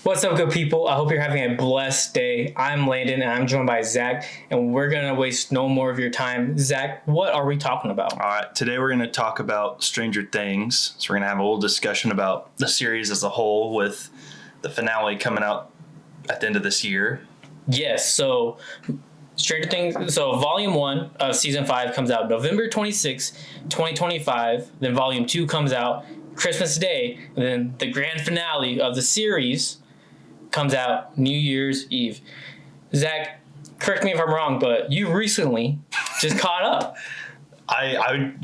What's up, good people? I hope you're having a blessed day. I'm Landon, and I'm joined by Zach, and we're going to waste no more of your time. Zach, what are we talking about? All right, today we're going to talk about Stranger Things. So we're going to have a little discussion about the series as a whole with the finale coming out at the end of this year. Yes, so Stranger Things, so Volume 1 of Season 5 comes out November 26, 2025. Then Volume 2 comes out Christmas Day. And then the grand finale of the series comes out New Year's Eve. Zach, correct me if I'm wrong, but you recently just caught up. I'm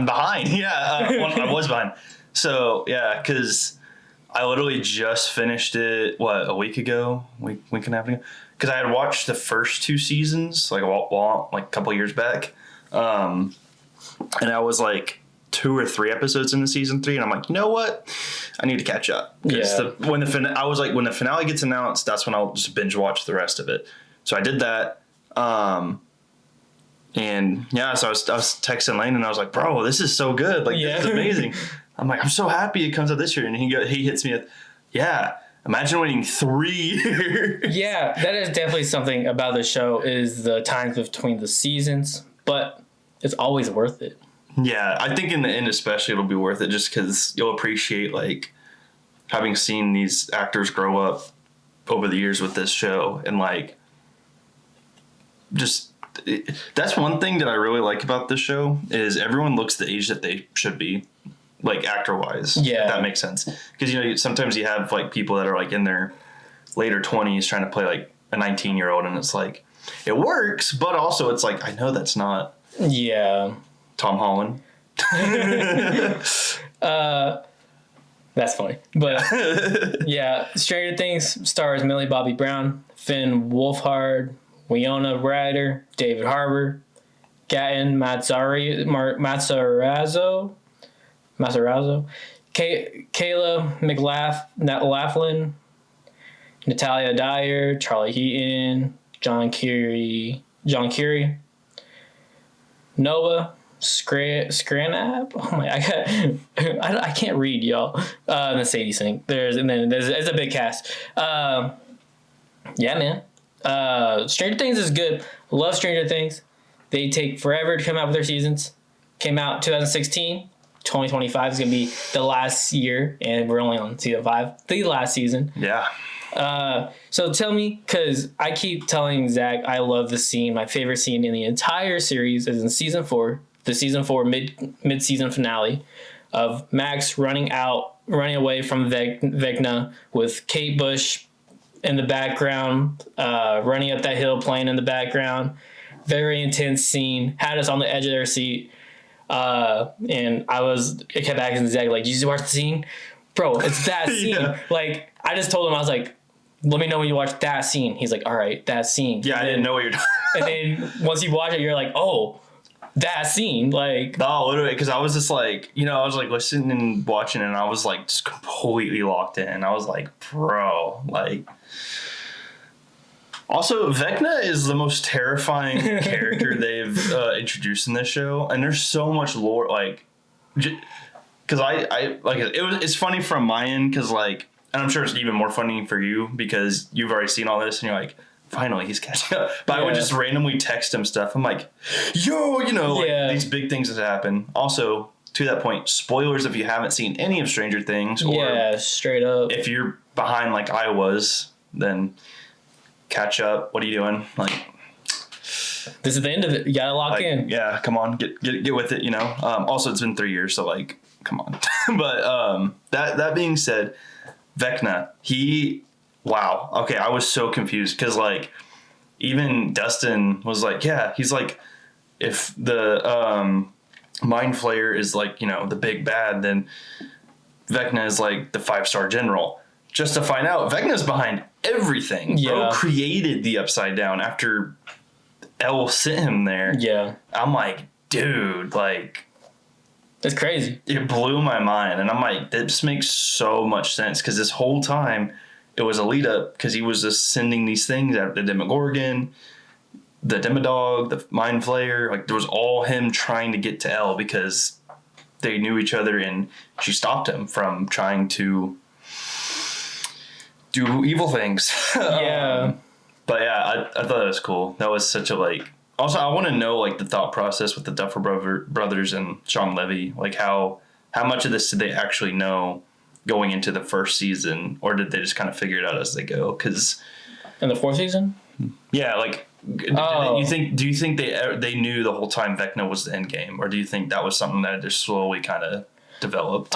behind. Yeah, I was behind. So yeah, because I literally just finished it. A week and a half ago. Because I had watched the first two seasons like a couple years back, and I was like 2 or 3 episodes into season 3, and I'm like, you know what? I need to catch up. Yeah. When the finale gets announced, that's when I'll just binge watch the rest of it. So I did that. And yeah, so I was texting Lane, and I was like, bro, this is so good. Like, This is amazing. I'm like, I'm so happy it comes out this year. And he hits me with, yeah, imagine waiting 3 years. Yeah, that is definitely something about the show is the times between the seasons, but it's always worth it. Yeah, I think in the end especially it'll be worth it just because you'll appreciate like having seen these actors grow up over the years with this show and like that's one thing that I really like about this show is everyone looks the age that they should be, like actor wise. Yeah, if that makes sense. Because sometimes you have like people that are like in their later 20s trying to play like a 19-year-old, and it's like it works, but also it's like I know that's not. Yeah. Tom Holland. That's funny. But yeah, Stranger Things stars Millie Bobby Brown, Finn Wolfhard, Winona Ryder, David Harbour, Gaten Matarazzo, Kayla McLaughlin, Natalia Dyer, Charlie Heaton, John Curie, Noah Scranab. Oh my! I can't read, y'all. The Sadie Sink. There's a big cast. Yeah, man. Stranger Things is good. Love Stranger Things. They take forever to come out with their seasons. Came out 2016. 2025 is gonna be the last year, and we're only on season 5. The last season. Yeah. So tell me, because I keep telling Zach I love the scene. My favorite scene in the entire series is in season 4, the season 4 mid-season finale of Max running away from Vecna with Kate Bush in the background, running up that hill, playing in the background. Very intense scene. Had us on the edge of their seat. And I kept asking Zach, like, did you watch the scene? Bro, it's that scene. Yeah. Like, I just told him, I was like, let me know when you watch that scene. He's like, all right, that scene. Yeah, I didn't know what you're talking about. And then once you watch it, you're like, oh, that scene. Like, no, literally, because I was just like, I was like listening and watching, and I was like just completely locked in. I was like, bro, like. Also, Vecna is the most terrifying character they've introduced in this show, and there's so much lore, like, because I like it's funny from my end, because like. And I'm sure it's even more funny for you because you've already seen all this and you're like, finally, he's catching up. But yeah. I would just randomly text him stuff. I'm like, yo, like these big things that happen. Also, to that point, spoilers if you haven't seen any of Stranger Things. Or straight up. If you're behind like I was, then catch up. What are you doing? Like, this is the end of it. You gotta lock in. Yeah, come on, get with it. Also, it's been 3 years, so like, come on. But that being said. Vecna, wow. Okay, I was so confused because, like, even Dustin was like, yeah, he's like, if the Mind Flayer is, like, the big bad, then Vecna is, like, the 5-star general. Just to find out, Vecna's behind everything. Yeah. Bro created the Upside Down after El sent him there. Yeah. I'm like, dude, like... It's crazy. It blew my mind. And I'm like, this makes so much sense. Because this whole time, it was a lead up. Because he was just sending these things out. The Demogorgon, the Demodog, the Mind Flayer. Like, there was all him trying to get to Elle. Because they knew each other. And she stopped him from trying to do evil things. Yeah. But yeah, I thought it was cool. That was such a like. Also, I want to know like the thought process with the Duffer Brothers and Sean Levy. Like how much of this did they actually know going into the first season, or did they just kind of figure it out as they go? Because In the fourth season? yeah, like Oh. do you think they knew the whole time Vecna was the end game, or do you think that was something that just slowly kind of developed?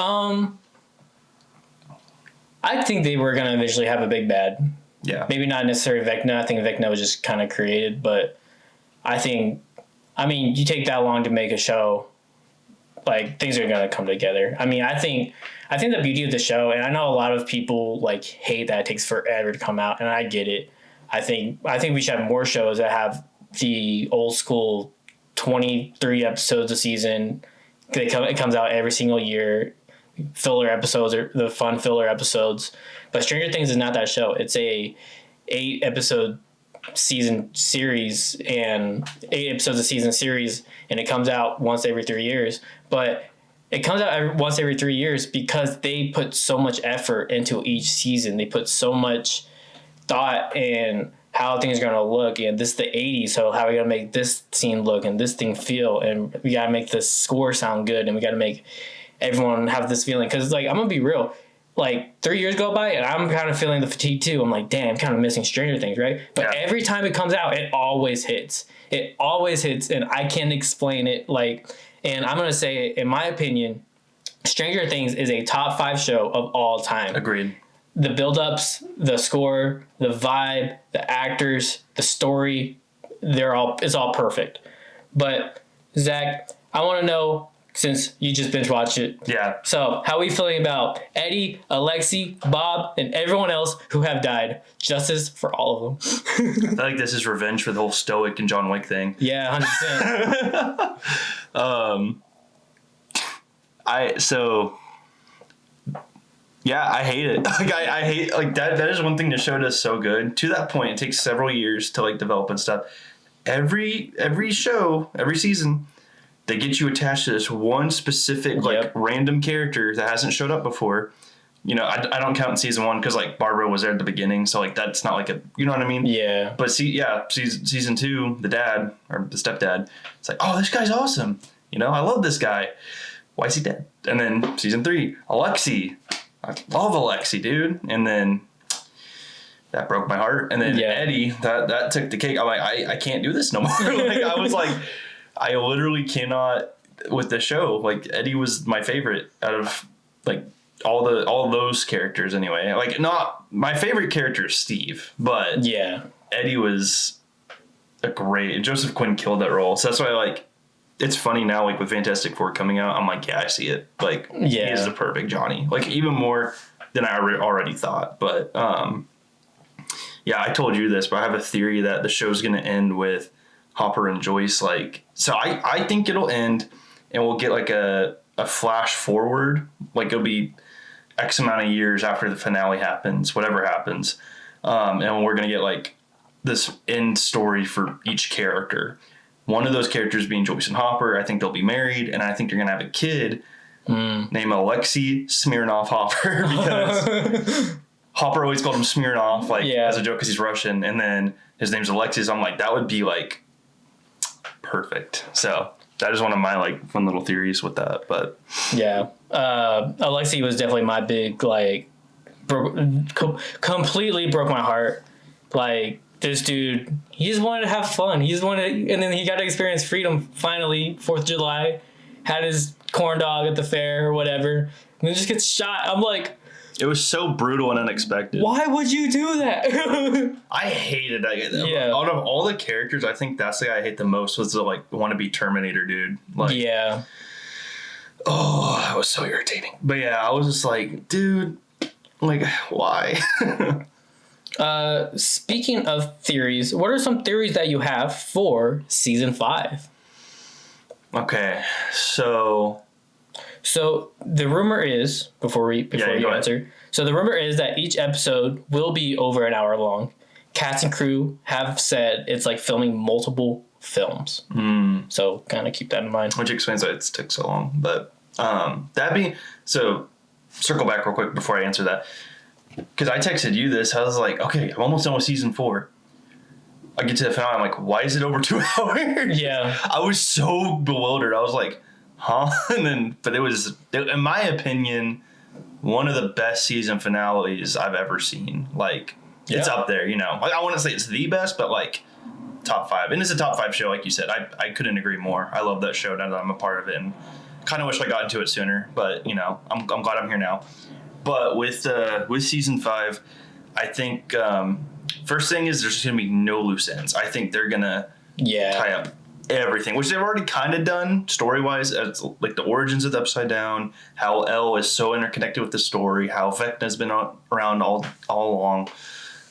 I think they were gonna eventually have a big bad. Yeah. Maybe not necessarily Vecna. I think Vecna was just kind of created, but I mean, you take that long to make a show, like things are gonna come together. I mean, I think the beauty of the show, and I know a lot of people like hate that it takes forever to come out, and I get it. I think we should have more shows that have the old school 23 episodes a season. It comes out every single year. Filler episodes or the fun filler episodes. But Stranger Things is not that show. It's a 8-episode season series and 8 episodes a season series, and it comes out once every 3 years. But it comes out once every 3 years because they put so much effort into each season. They put so much thought in how things are going to look, and this is the 80s, so how are we going to make this scene look and this thing feel, and we got to make this score sound good, and we got to make everyone have this feeling. Because like, I'm gonna be real, like 3 years go by and I'm kind of feeling the fatigue too. I'm like, damn, I'm kind of missing Stranger Things, right? But every time it comes out, it always hits, and I can't explain it. Like, and I'm gonna say, in my opinion, Stranger Things is a top 5 show of all time. Agreed. The build-ups, the score, the vibe, the actors, the story, it's all perfect. But Zach, I want to know, since you just binge watched it. Yeah. So, how are we feeling about Eddie, Alexei, Bob, and everyone else who have died? Justice for all of them. I feel like this is revenge for the whole Stoic and John Wick thing. Yeah, 100%. I hate it. Like I hate like that. That is one thing the show does so good. To that point, it takes several years to like develop and stuff. Every show, every season, they get you attached to this one specific like random character that hasn't showed up before. You know, I don't count in season 1 because like Barbara was there at the beginning, so like that's not like a, you know what I mean? Yeah. But season 2, the dad or the stepdad, it's like, oh, this guy's awesome. You know, I love this guy. Why is he dead? And then season 3, Alexei. I love Alexei, dude. And then that broke my heart. And then Eddie, that took the cake. I'm like, I can't do this no more. Like I was like, I literally cannot with the show. Like Eddie was my favorite out of like all those characters anyway. Like not my favorite character is Steve, but Eddie was a great. Joseph Quinn killed that role. So that's why like it's funny now, like with Fantastic Four coming out, I'm like, yeah, I see it. Like he is the perfect Johnny. Like even more than I already thought. But yeah, I told you this, but I have a theory that the show's gonna end with Hopper and Joyce. Like, so I think it'll end and we'll get like a flash forward. Like it'll be X amount of years after the finale happens, whatever happens. And we're going to get like this end story for each character. One of those characters being Joyce and Hopper. I think they'll be married, and I think they're going to have a kid named Alexei Smirnoff Hopper because Hopper always called him Smirnoff, like as a joke because he's Russian, and then his name's Alexei. So I'm like, that would be like perfect. So that is one of my like fun little theories with that. But yeah, Alexei was definitely my big like completely broke my heart. Like this dude, he just wanted to have fun. He just wanted, and then he got to experience freedom finally. 4th of July, had his corn dog at the fair or whatever, and then just gets shot. I'm like, it was so brutal and unexpected. Why would you do that? I hated that. Yeah. Out of all the characters, I think that's the guy I hate the most was the like wannabe Terminator dude. Like, yeah. Oh, that was so irritating. But yeah, I was just like, dude, like, why? Speaking of theories, what are some theories that you have for season 5? Okay, so the rumor is, before you answer, so the rumor is that each episode will be over an hour long. Cast and crew have said it's like filming multiple films. So kind of keep that in mind. Which explains why it took so long. But so circle back real quick before I answer that. because I texted you this. I was like, okay, I'm almost done with season 4. I get to the finale. I'm like, why is it over 2 hours? Yeah. I was so bewildered. I was like, huh? And then, but it was, in my opinion, one of the best season finales I've ever seen. Like, it's up there, you know. Like, I wouldn't say it's the best, but like top 5. And it's a top 5 show, like you said. I couldn't agree more. I love that show now that I'm a part of it, and kind of wish I got into it sooner. But you know, I'm glad I'm here now. But with season 5, I think first thing is there's going to be no loose ends. I think they're going to tie up everything, which they've already kind of done story-wise. It's like the origins of the Upside Down, how El is so interconnected with the story, how Vecna's been around all along.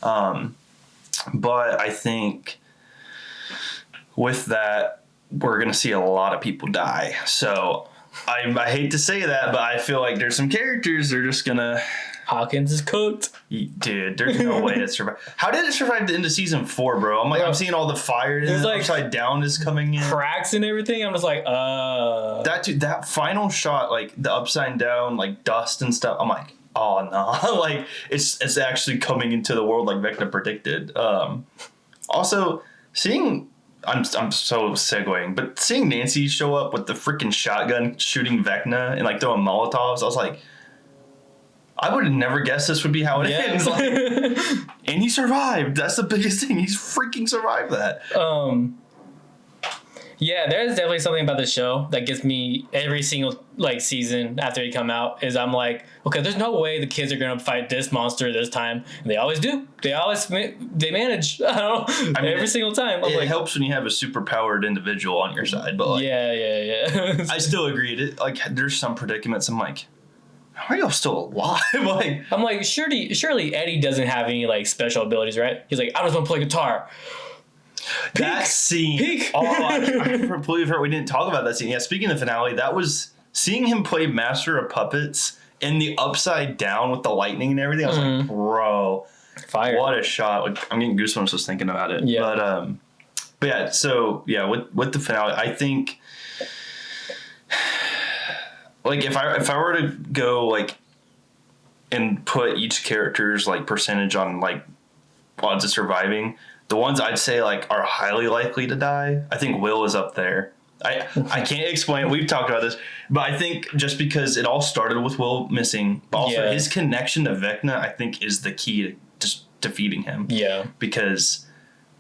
But I think with that, we're going to see a lot of people die. So I hate to say that, but I feel like there's some characters that are just going to... Hawkins is cooked. Dude, there's no way to survive. How did it survive into season 4, bro? I'm like, I'm seeing all the fire. There's like Upside Down is coming in. Cracks and everything. I'm just like, that final shot, like the Upside Down, like dust and stuff. I'm like, oh no, like it's actually coming into the world like Vecna predicted. Also, seeing, I'm so segueing, but seeing Nancy show up with the freaking shotgun shooting Vecna and like throwing Molotovs, I was like, I would have never guessed this would be how it ends. Like, and he survived. That's the biggest thing. He's freaking survived that. Yeah, there's definitely something about the show that gets me every single like season after they come out. Is I'm like, okay, there's no way the kids are gonna fight this monster this time, and they always do. They manage. I don't know. I mean, every single time. It helps when you have a super powered individual on your side, but like, yeah. I still agree. Like, there's some predicaments. I'm like, how are y'all still alive? Like, I'm like, surely Eddie doesn't have any like special abilities, right? He's like, I just want to play guitar. That scene. Oh, I completely forgot we didn't talk about that scene. Yeah, speaking of finale, that was seeing him play Master of Puppets in the Upside Down with the lightning and everything. I was like, bro, fire! What a shot! Like, I'm getting goosebumps just thinking about it. Yeah. But yeah. So yeah, with the finale, I think, like, if I were to go like and put each character's like percentage on like odds of surviving, the ones I'd say like are highly likely to die, I think Will is up there. I can't explain. We've talked about this, but I think just because it all started with Will missing, but also his connection to Vecna, I think is the key to just defeating him. Yeah, because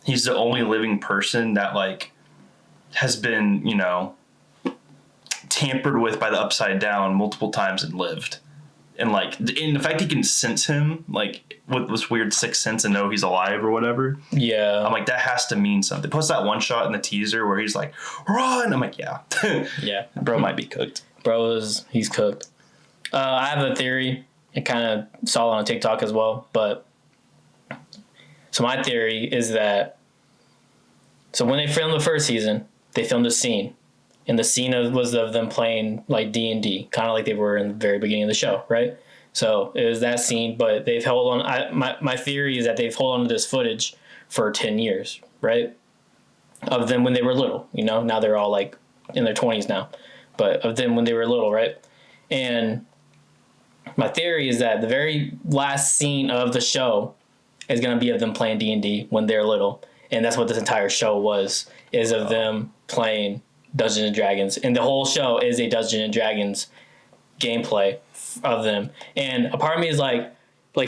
he's the only living person that like has been, you know, tampered with by the Upside Down multiple times and lived. And like, in the fact he can sense him, like with this weird sixth sense and know he's alive or whatever. Yeah, I'm like, that has to mean something. Plus that one shot in the teaser where he's like, run. I'm like, yeah, yeah, bro might be cooked. He's cooked. I have a theory. I kind of saw it on TikTok as well, but so my theory is that when they filmed the first season, they filmed a scene. And the scene was of them playing like D&D, kind of like they were in the very beginning of the show, right? So it was that scene, but they've held on. My theory is that they've held on to this footage for 10 years, right? Of them when they were little, you know. Now they're all like in their 20s now, but of them when they were little, right? And my theory is that the very last scene of the show is going to be of them playing D&D when they're little, and that's what this entire show is of them playing Dungeons and Dragons, and the whole show is a Dungeons and Dragons gameplay of them. And a part of me is like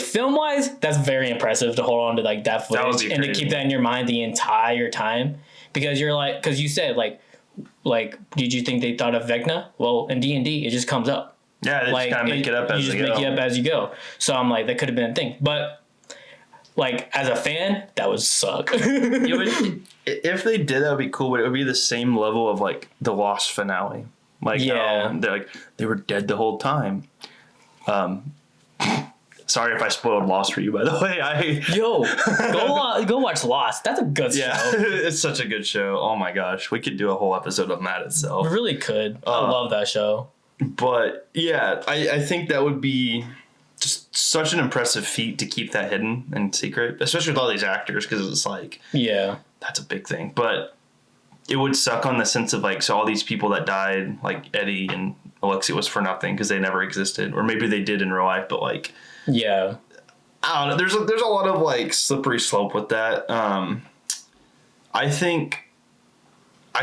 film wise, that's very impressive to hold on to like that footage and to keep that in your mind the entire time, because you're like, because you said like did you think they thought of Vecna? Well, in D&D it just comes up. Yeah, they like, just kind of make it up as you go. You just make it up as you go. So I'm like, that could have been a thing, but like as a fan, that would suck. If they did, that would be cool, but it would be the same level of like the Lost finale. Like, they're like, they were dead the whole time. Sorry if I spoiled Lost for you, by the way. Go watch Lost. That's a good show. It's such a good show. Oh my gosh, we could do a whole episode on that itself. We really could. I love that show. But yeah, I think that would be just such an impressive feat to keep that hidden and secret, especially with all these actors, because it's like, that's a big thing. But it would suck on the sense of like, so all these people that died, like Eddie and Alexia, was for nothing because they never existed, or maybe they did in real life, but like, I don't know. There's a lot of like slippery slope with that. I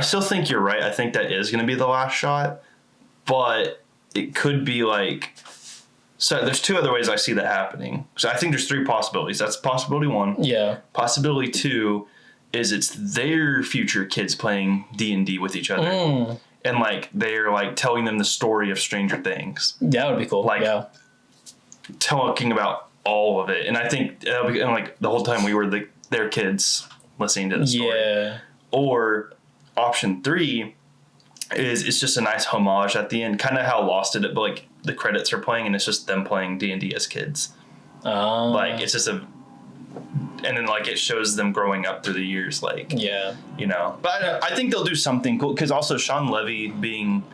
still think you're right. I think that is going to be the last shot, but it could be like. So there's two other ways I see that happening. So I think there's three possibilities. That's possibility one. Yeah. Possibility two is it's their future kids playing D&D with each other. And like they're like telling them the story of Stranger Things. That would be cool. Like yeah. talking about all of it. And I think and like the whole time we were their kids listening to the story. Yeah. Or option three is it's just a nice homage at the end, kind of how Lost did it, but like the credits are playing and it's just them playing D&D as kids. Like it's just and then like it shows them growing up through the years, like you know. But I think they'll do something cool because also Sean Levy being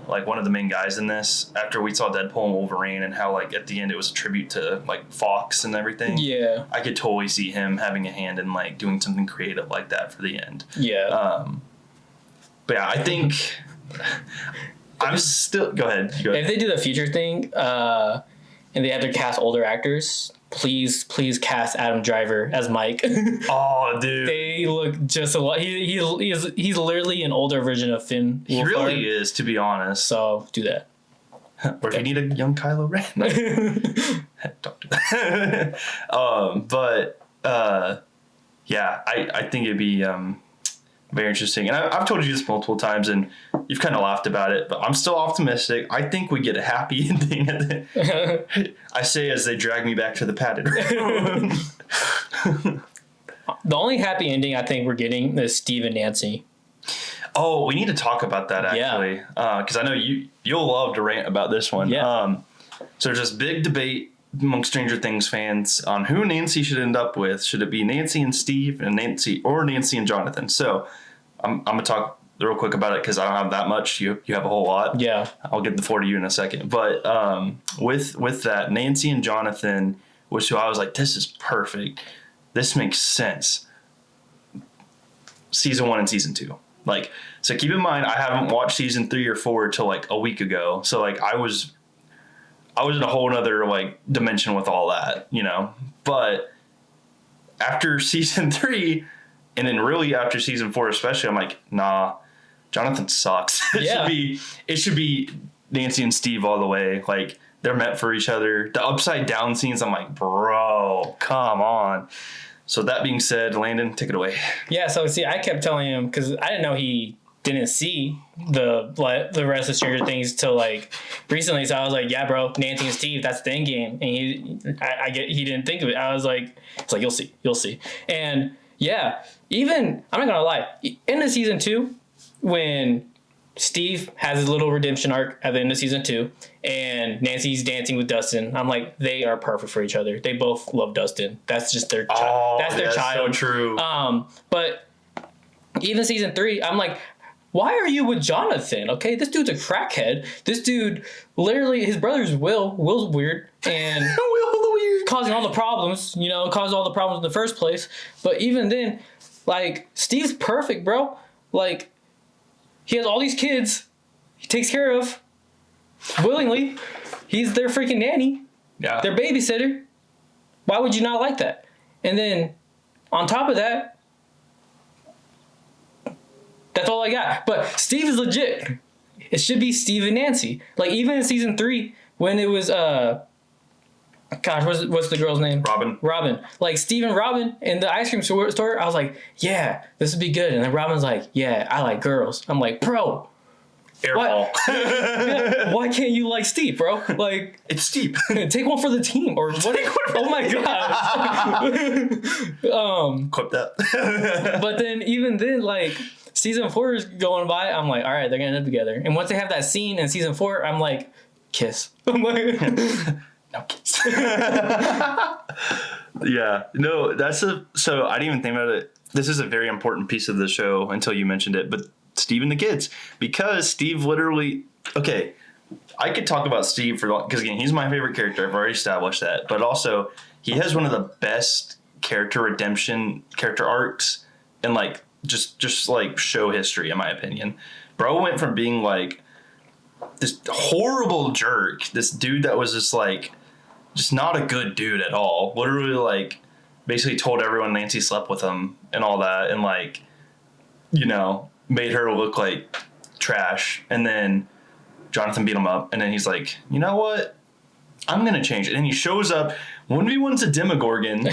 like one of the main guys in this. After we saw Deadpool and Wolverine and how like at the end it was a tribute to like Fox and everything. Yeah, I could totally see him having a hand in like doing something creative like that for the end. Yeah. But yeah, I think I'm still. Go ahead. If they do the future thing, and they have to cast older actors, please cast Adam Driver as Mike. Oh, dude, they look just a lot. He's literally an older version of Finn. He really is, to be honest. So do that. Or if you need a young Kylo Ren, don't do that. Yeah, I think it'd be very interesting. And I've told you this multiple times, and you've kind of laughed about it, but I'm still optimistic. I think we get a happy ending at the I say as they drag me back to the padded room. The only happy ending I think we're getting is Steve and Nancy. Oh, we need to talk about that, actually. Because I know you'll love to rant about this one. Yeah. So there's this big debate among Stranger Things fans on who Nancy should end up with. Should it be Nancy and Steve and Nancy and Jonathan? So I'm going to talk real quick about it because I don't have that much. You have a whole lot. Yeah. I'll get the floor to you in a second. But with that, Nancy and Jonathan, which I was like, this is perfect. This makes sense. Season 1 and Season 2. Like, so keep in mind, I haven't watched Season 3 or 4 till like a week ago. So like I was in a whole nother like dimension with all that, you know. But after Season 3, and then really after Season 4 especially, I'm like, nah, Jonathan sucks. It should be Nancy and Steve all the way. Like, they're meant for each other. The upside down scenes, I'm like, bro, come on. So that being said, Landon, take it away. Yeah, so see, I kept telling him, because I didn't know he didn't see the rest of Stranger Things till like recently. So I was like, yeah, bro, Nancy and Steve, that's the end game. And he didn't think of it. I was like, it's like, you'll see. And yeah, even, I'm not gonna lie, in the Season 2, when Steve has his little redemption arc at the end of Season 2, and Nancy's dancing with Dustin, I'm like, they are perfect for each other. They both love Dustin. That's just their child. That's their child. So true. But even Season 3, I'm like, why are you with Jonathan? Okay, this dude's a crackhead. This dude, literally, his brother's Will. Will's weird. And causing all the problems, caused all the problems in the first place. But even then, like, Steve's perfect, bro. Like, he has all these kids he takes care of willingly. He's their freaking nanny. Yeah. Their babysitter. Why would you not like that? And then, on top of that, that's all I got. But Steve is legit. It should be Steve and Nancy. Like, even in Season 3, when it was, what's the girl's name? Robin. Like, Steve and Robin in the ice cream store, I was like, yeah, this would be good. And then Robin's like, yeah, I like girls. I'm like, bro. Airball. Why can't you like Steve, bro? Like, it's Steve. Take one for the team or what? Oh my god. Clip that. But then even then, like, Season 4 is going by. I'm like, all right, they're gonna end up together. And once they have that scene in Season 4, I'm like, kiss. I'm like, no kiss. Yeah. No, so I didn't even think about it. This is a very important piece of the show until you mentioned it, but Steve and the kids, because Steve literally, okay, I could talk about Steve because again, he's my favorite character. I've already established that, but also he has one of the best character arcs in like just like show history, in my opinion. Bro went from being like this horrible jerk, this dude that was just like just not a good dude at all. Literally, like, basically told everyone Nancy slept with him and all that, and like, you know, made her look like trash. And then Jonathan beat him up, and then he's like, you know what? I'm gonna change it. And he shows up 1v1's a Demogorgon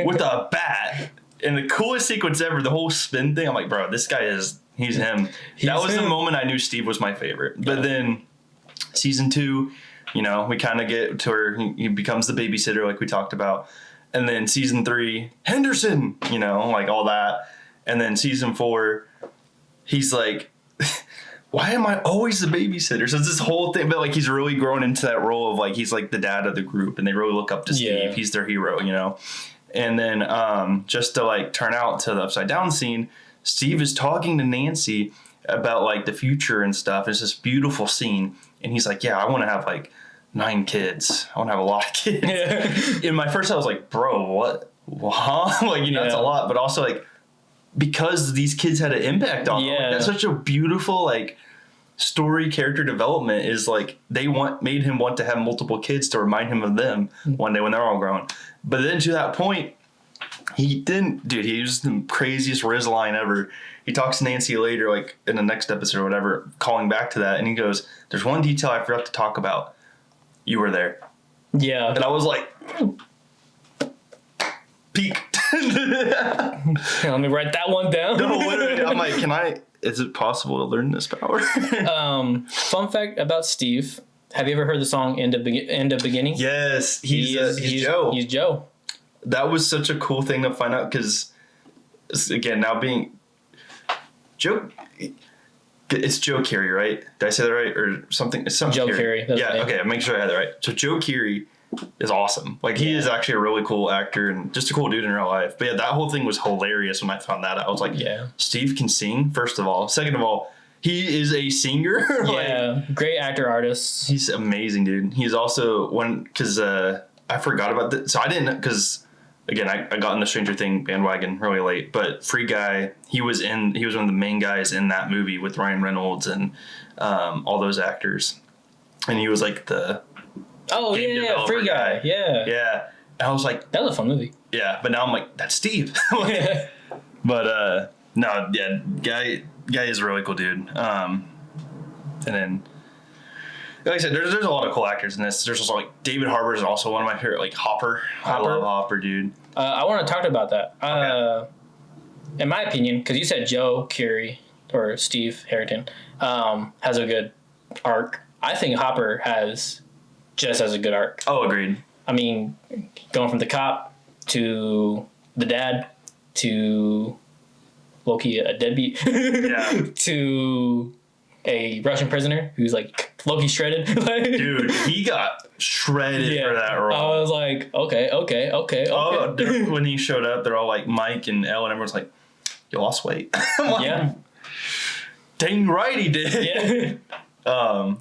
with a bat. And the coolest sequence ever, the whole spin thing. I'm like, bro, this guy he's him. That was the moment I knew Steve was my favorite. But then season 2, you know, we kind of get to where he becomes the babysitter, like we talked about. And then season 3, Henderson, you know, like all that. And then season 4, he's like, why am I always the babysitter? So it's this whole thing, but like he's really grown into that role of like he's like the dad of the group, and they really look up to Steve. Yeah. He's their hero, you know. And then just to like turn out to the upside down scene, Steve is talking to Nancy about like the future and stuff. It's this beautiful scene, and he's like, "Yeah, I want to have like 9 kids. I want to have a lot of kids." Yeah. In my first, I was like, "Bro, what? Huh?" Like, you know, that's a lot, but also like because these kids had an impact on them. Like, that's such a beautiful like story, character development is like made him want to have multiple kids to remind him of them one day when they're all grown. But then to that point, he didn't, dude. He used the craziest Riz line ever. He talks to Nancy later, like in the next episode or whatever, calling back to that, and he goes, "There's one detail I forgot to talk about. You were there." Yeah. And I was like, peak. Let me write that one down. No, literally, I'm like, is it possible to learn this power? Fun fact about Steve. Have you ever heard the song End of Beginning? Yes, he's Joe. He's Joe. That was such a cool thing to find out because, again, now being Joe, it's Joe Keery, right? Did I say that right or something? It's Joe Keery. Yeah. Okay. Make sure I had that right. So Joe Keery is awesome. Like he is actually a really cool actor and just a cool dude in real life. But yeah, that whole thing was hilarious when I found that out. I was like, yeah, Steve can sing. First of all, second of all, he is a singer. Yeah, great actor artist. He's amazing, dude. He's also because I forgot about that. So I didn't because. Again, I got in the Stranger Thing bandwagon really late, but Free Guy, he was one of the main guys in that movie with Ryan Reynolds and all those actors. And he was like the game developer Free Guy. Yeah. Yeah. And I was like, that was a fun movie. Yeah, but now I'm like, that's Steve. But no, yeah, guy is a really cool dude. And then like I said, there's a lot of cool actors in this. There's also like David Harbour is also one of my favorite. Like Hopper. I love Hopper, dude. I want to talk about that. Okay. In my opinion, because you said Joe Keery or Steve Harrington has a good arc. I think Hopper has just as a good arc. Oh, agreed. I mean, going from the cop to the dad to Loki, a deadbeat, to a Russian prisoner who's like Loki shredded. Dude, he got shredded for that role. I was like, okay. Oh, when he showed up, they're all like Mike and Elle, and everyone's like, "You lost weight." Yeah. Dang right he did. Yeah.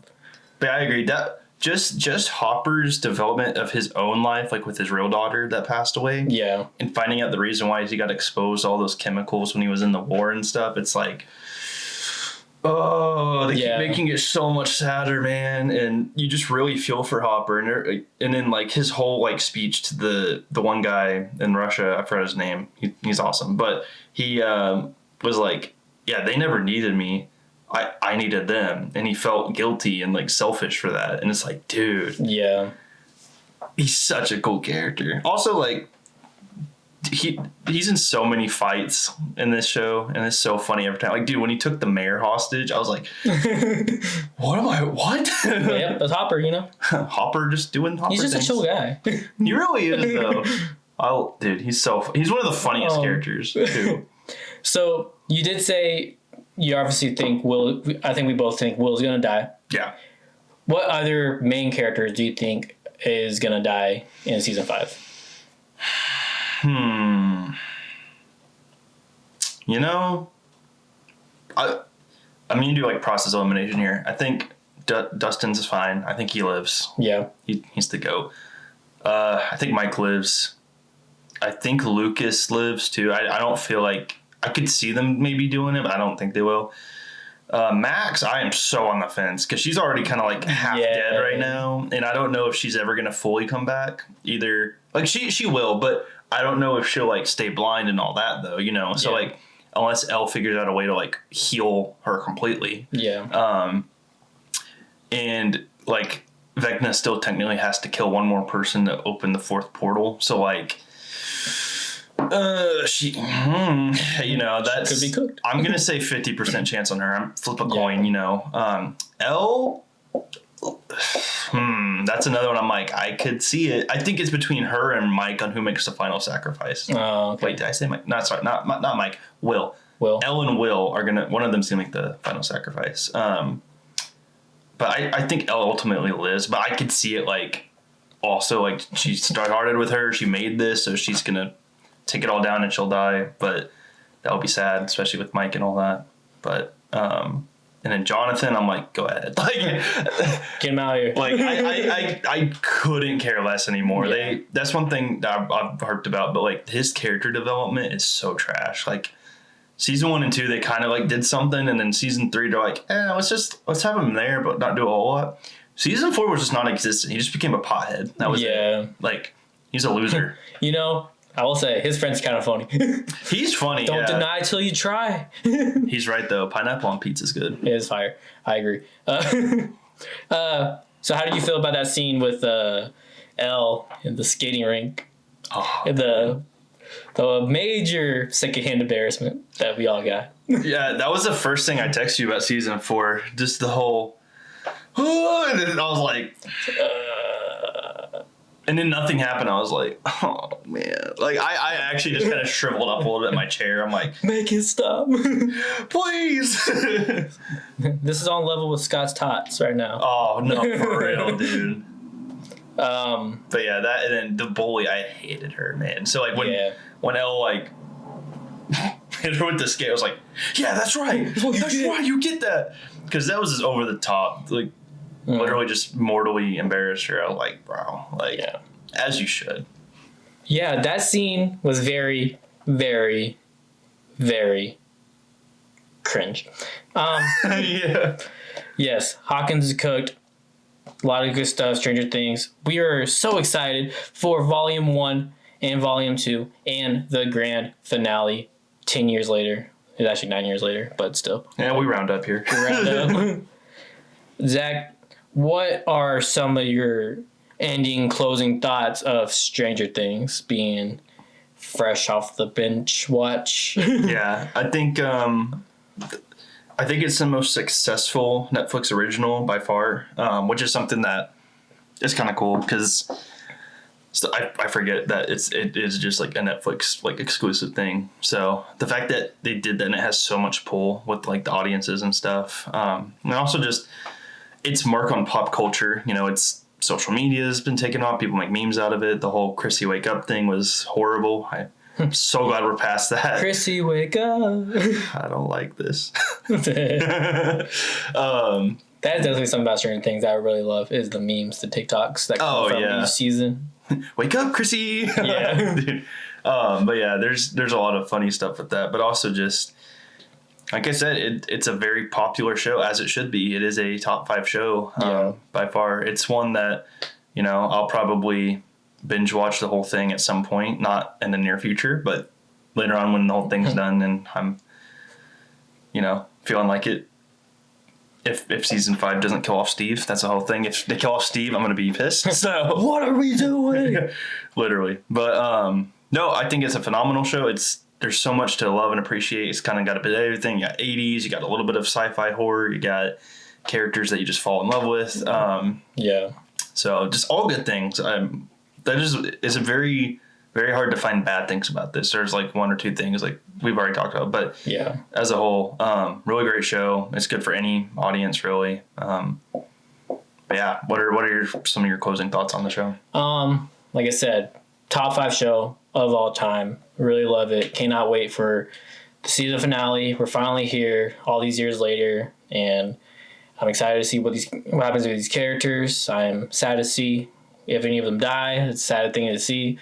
But I agree that just Hopper's development of his own life, like with his real daughter that passed away. Yeah. And finding out the reason why he got exposed to all those chemicals when he was in the war and stuff. It's like, oh, they keep making it so much sadder, man. And you just really feel for Hopper. And then like his whole like speech to the one guy in Russia, I forgot his name. He's awesome. But he was like, yeah, they never needed me. I needed them. And he felt guilty and like selfish for that. And it's like, dude. Yeah. He's such a cool character. Also, like, he's in so many fights in this show, and it's so funny every time. Like, dude, when he took the mayor hostage, I was like, what? Yeah, that's Hopper, you know? Hopper just doing Hopper He's just things. a chill guy. He really is, though. Dude, he's one of the funniest characters, too. So, you did say you obviously think I think we both think Will's gonna die. Yeah. What other main characters do you think is gonna die in season 5? You know, I'm gonna do like process elimination here. I think Dustin's is fine. I think he lives. Yeah. He's the GOAT. I think Mike lives. I think Lucas lives too. I don't feel like I could see them maybe doing it, but I don't think they will. Max, I am so on the fence because she's already kind of like half dead right now, and I don't know if she's ever gonna fully come back either. Like she will, but I don't know if she'll like stay blind and all that though. So like unless Elle figures out a way to like heal her completely. Yeah. And like Vecna still technically has to kill one more person to open the fourth portal. So like. That's could be cooked. I'm gonna say 50% chance on her. I'm flip a coin, Elle. That's another one. I'm like, I could see it. I think it's between her and Mike on who makes the final sacrifice. Oh, okay. Wait, did I say Mike? No, sorry, not Mike. Will. Elle and Will are gonna. One of them's gonna make the final sacrifice. But I think Elle ultimately lives. But I could see it like, also like she started with her. She made this, so she's gonna take it all down and she'll die, but that would be sad, especially with Mike and all that. But and then Jonathan, I'm like, go ahead, like get him out of here. Like I couldn't care less anymore. Yeah. That's one thing that I've harped about, but like his character development is so trash. Like season 1 and 2, they kind of like did something, and then season 3, they're like, let's have him there, but not do a whole lot. Season 4 was just non-existent. He just became a pothead. That was it. Like he's a loser. I will say, his friend's kind of funny. He's funny. Don't deny till you try. He's right, though. Pineapple on pizza's good. It is fire. I agree. So how did you feel about that scene with Elle in the skating rink? Oh, the major secondhand embarrassment that we all got. Yeah, that was the first thing I texted you about season 4. Just the whole... and then I was like... And then nothing happened. I was like, oh, man. Like, I actually just kind of shriveled up a little bit in my chair. I'm like, make it stop. Please. This is on level with Scott's Tots right now. Oh, no, for real, dude. But yeah, that, and then the bully, I hated her, man. So, like, when Elle, like, hit her with the skate, I was like, yeah, that's right. That's right. You get that. Because that was just over the top. Like, literally just mortally embarrassed her. I was like, bro, like, as you should. Yeah, that scene was very, very, very cringe. Yeah. Yes, Hawkins is cooked. A lot of good stuff, Stranger Things. We are so excited for Volume 1 and Volume 2 and the grand finale 10 years later. It's actually 9 years later, but still. Yeah, we round up here. Zach, what are some of your ending, closing thoughts of Stranger Things being fresh off the bench watch? Yeah, I think it's the most successful Netflix original by far, which is something that is kind of cool because I forget that it is just like a Netflix like exclusive thing. So the fact that they did that and it has so much pull with like the audiences and stuff, and also just its mark on pop culture. It's social media has been taken off. People make memes out of it. The whole Chrissy wake up thing was horrible. I'm so glad we're past that. Chrissy wake up. I don't like this. That's definitely something about Stranger Things that I really love is the memes, the TikToks that come from each season. Wake up, Chrissy. Yeah. Dude. But yeah, there's a lot of funny stuff with that, but also just like I said, it's a very popular show, as it should be. It is a top 5 show by far. It's one that I'll probably binge watch the whole thing at some point, not in the near future, but later on when the whole thing's done and I'm feeling like it. If season 5 doesn't kill off Steve, that's the whole thing. If they kill off Steve, I'm gonna be pissed. So what are we doing? Literally. But no, I think it's a phenomenal show. There's so much to love and appreciate. It's kind of got a bit of everything. You got 80s, you got a little bit of sci-fi horror, you got characters that you just fall in love with. So just all good things. That is a very, very hard to find bad things about this. There's like 1 or 2 things like we've already talked about, but as a whole, really great show. It's good for any audience, really. But yeah, what are some of your closing thoughts on the show? Like I said, top 5 show of all time. Really love it. Cannot wait for the season finale. We're finally here all these years later, and I'm excited to see what happens with these characters. I'm sad to see if any of them die. It's a sad thing to see,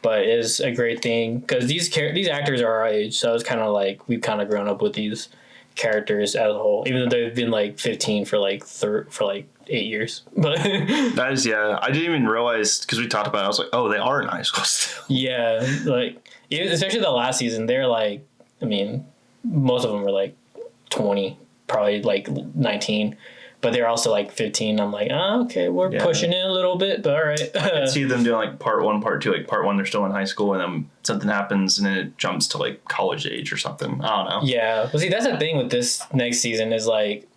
but it is a great thing because these actors are our age, so it's kind of like we've kind of grown up with these characters as a whole, even though they've been like 15 for like 8 years. But That is, yeah. I didn't even realize because we talked about it. I was like, oh, they are in high school still. yeah, like especially the last season, they're like, I mean, most of them were like 20, probably like 19, but they're also like 15. I'm like, okay, we're pushing it a little bit, but all right. I could see them doing like part 1, part 2. Like part 1, they're still in high school, and then something happens, and then it jumps to like college age or something. I don't know. Yeah, well, see, that's the thing with this next season is like,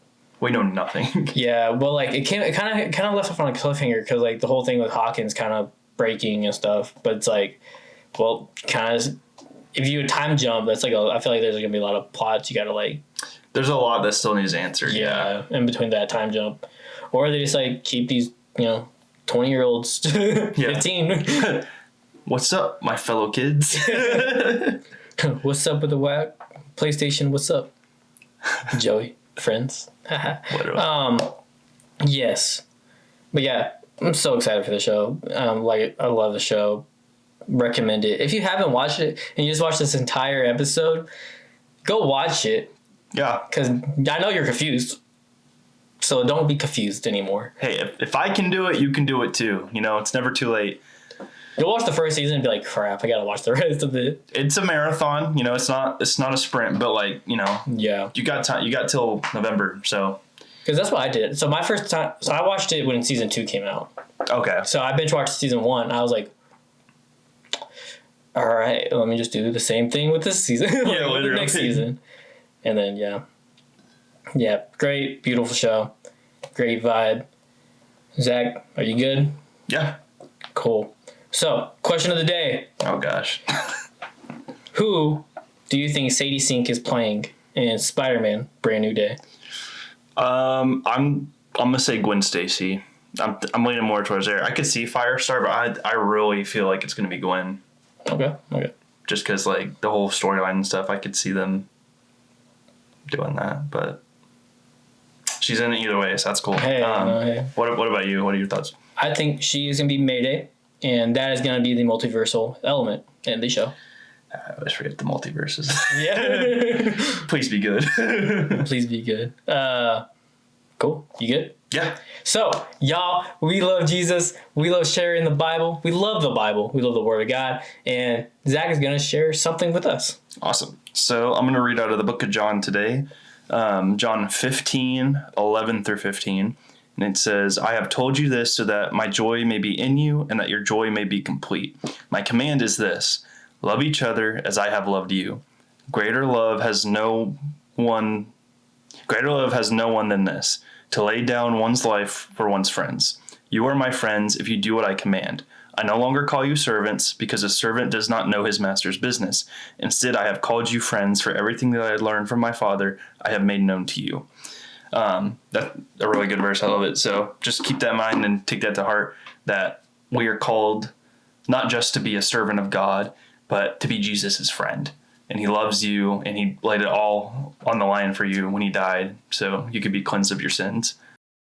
We know nothing. yeah, well, like it kind of left off on a cliffhanger because like the whole thing with Hawkins kind of breaking and stuff, but it's like, well, kind of if you time jump, that's like I feel like there's gonna be a lot of plots you gotta like. There's a lot that still needs answered. Yeah, in between that time jump, or they just like keep these 20-year-olds, 15. What's up, my fellow kids? What's up with the whack PlayStation? What's up, Joey? Friends. Yes, but yeah, I'm so excited for the show. Like I love the show. Recommend it. If you haven't watched it and you just watched this entire episode, go watch it. Yeah. Because I know you're confused. So don't be confused anymore. Hey, if I can do it, you can do it too. It's never too late. You'll watch the first season and be like, crap, I gotta watch the rest of it. It's a marathon. It's not a sprint, but like, Yeah. you got time. You got till November, so. Because that's what I did. So my first time, so I watched it when season 2 came out. Okay. So I binge watched season 1. I was like, all right, let me just do the same thing with this season. Yeah, literally. The next season. And then, yeah, great, beautiful show. Great vibe. Zach, are you good? Yeah. Cool. So, question of the day. Oh gosh. Who do you think Sadie Sink is playing in Spider-Man: Brand New Day? I'm gonna say Gwen Stacy. I'm leaning more towards there. I could see Firestar, but I really feel like it's gonna be Gwen. Okay. Just because like the whole storyline and stuff, I could see them doing that. But she's in it either way, so that's cool. Hey. What about you? What are your thoughts? I think she is going to be Mayday, and that is going to be the multiversal element in the show. I always forget the multiverses. Yeah. Please be good. Please be good. Cool. You good? Yeah. So, y'all, we love Jesus. We love sharing the Bible. We love the Bible. We love the Word of God. And Zach is going to share something with us. Awesome. So I'm going to read out of the book of John today. John 15, 11 through 15. And it says, I have told you this so that my joy may be in you and that your joy may be complete. My command is this, love each other as I have loved you. Greater love has no one than this, to lay down one's life for one's friends. You are my friends if you do what I command. I no longer call you servants, because a servant does not know his master's business. Instead, I have called you friends, for everything that I learned from my Father I have made known to you. That's a really good verse. I love it. So just keep that in mind and take that to heart, that we are called not just to be a servant of God, but to be Jesus' friend. And he loves you, and he laid it all on the line for you when he died, so you could be cleansed of your sins.